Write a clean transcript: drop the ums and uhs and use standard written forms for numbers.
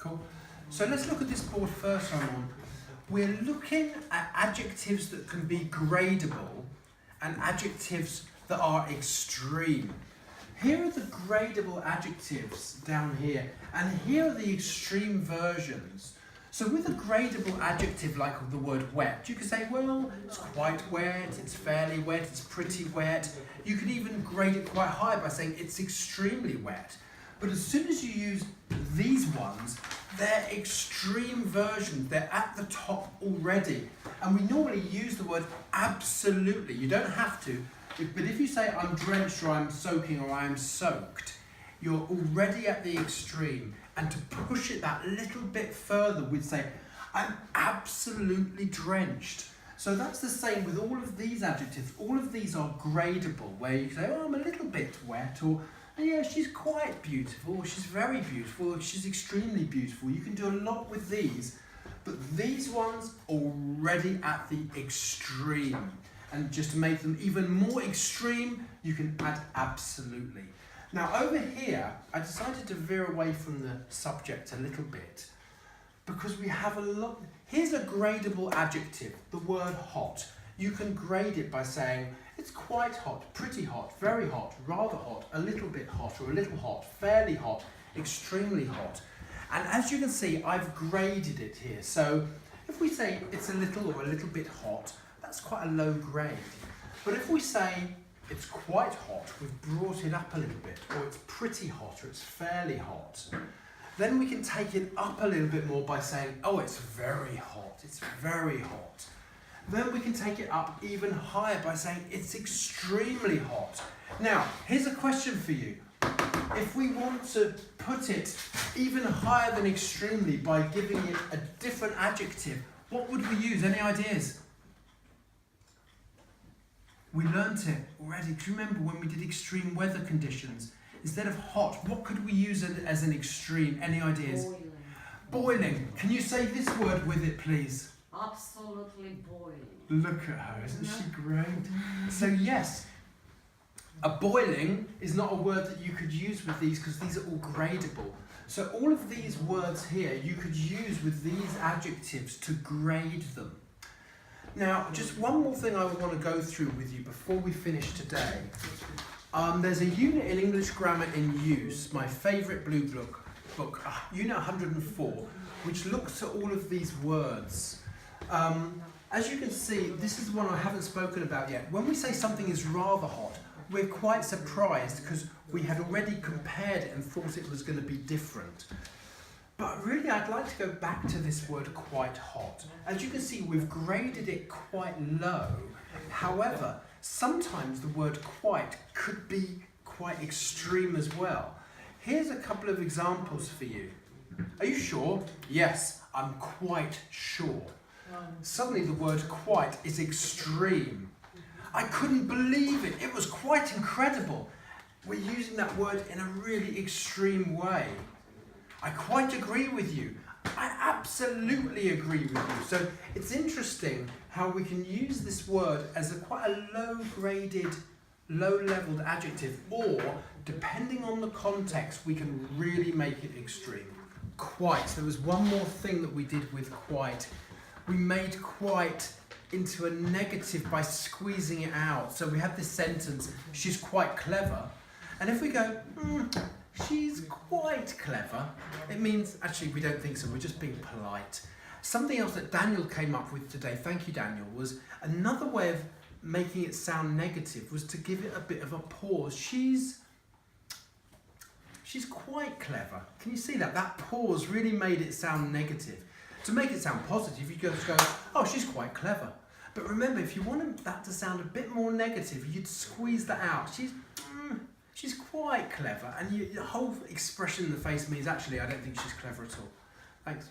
Cool. So let's look at this board first, Ramon. We're looking at adjectives that can be gradable and adjectives that are extreme. Here are the gradable adjectives down here, and here are the extreme versions. So with a gradable adjective like the word wet, you could say, well, it's quite wet, it's fairly wet, it's pretty wet. You could even grade it quite high by saying it's extremely wet. But as soon as you use these ones, they're extreme versions. They're at the top already. And we normally use the word absolutely. You don't have to. But if you say I'm drenched or I'm soaking or I am soaked, you're already at the extreme. And to push it that little bit further, we'd say I'm absolutely drenched. So that's the same with all of these adjectives. All of these are gradable, where you say, oh, I'm a little bit wet, or yeah, she's quite beautiful, she's very beautiful, she's extremely beautiful. You can do a lot with these, but these ones already at the extreme. And just to make them even more extreme, you can add absolutely. Now over here, I decided to veer away from the subject a little bit because we have a lot. Here's a gradable adjective, the word hot. You can grade it by saying it's quite hot, pretty hot, very hot, rather hot, a little bit hot, or a little hot, fairly hot, extremely hot. And as you can see, I've graded it here. So if we say it's a little or a little bit hot, that's quite a low grade. But if we say it's quite hot, we've brought it up a little bit, or it's pretty hot, or it's fairly hot, then we can take it up a little bit more by saying, oh, it's very hot, it's very hot. Then we can take it up even higher by saying it's extremely hot. Now, here's a question for you. If we want to put it even higher than extremely by giving it a different adjective, what would we use? Any ideas? We learnt it already. Do you remember when we did extreme weather conditions? Instead of hot, what could we use as an extreme? Any ideas? Boiling. Boiling. Can you say this word with it, please? Absolutely boiling. Look at her, isn't she great? So yes, a boiling is not a word that you could use with these because these are all gradable. So all of these words here you could use with these adjectives to grade them. Now, just one more thing I would want to go through with you before we finish today. There's a unit in English Grammar in Use, my favourite blue book, Unit 104, which looks at all of these words. As you can see, this is one I haven't spoken about yet. When we say something is rather hot, we're quite surprised because we had already compared it and thought it was going to be different. But really, I'd like to go back to this word quite hot. As you can see, we've graded it quite low. However, sometimes the word quite could be quite extreme as well. Here's a couple of examples for you. Are you sure? Yes, I'm quite sure. Suddenly the word quite is extreme. I couldn't believe it. It was quite incredible. We're using that word in a really extreme way. I quite agree with you. I absolutely agree with you. So it's interesting how we can use this word as quite a low-graded, low-leveled adjective, or depending on the context, we can really make it extreme. Quite. There was one more thing that we did with quite. We made quite into a negative by squeezing it out. So we have this sentence, she's quite clever. And if we go, she's quite clever, it means, actually, we don't think so, we're just being polite. Something else that Daniel came up with today, thank you, Daniel, was another way of making it sound negative was to give it a bit of a pause. She's quite clever. Can you see that? That pause really made it sound negative. To make it sound positive, you just go, oh, she's quite clever. But remember, if you want that to sound a bit more negative, you'd squeeze that out. She's quite clever. And the whole expression in the face means, actually, I don't think she's clever at all. Thanks.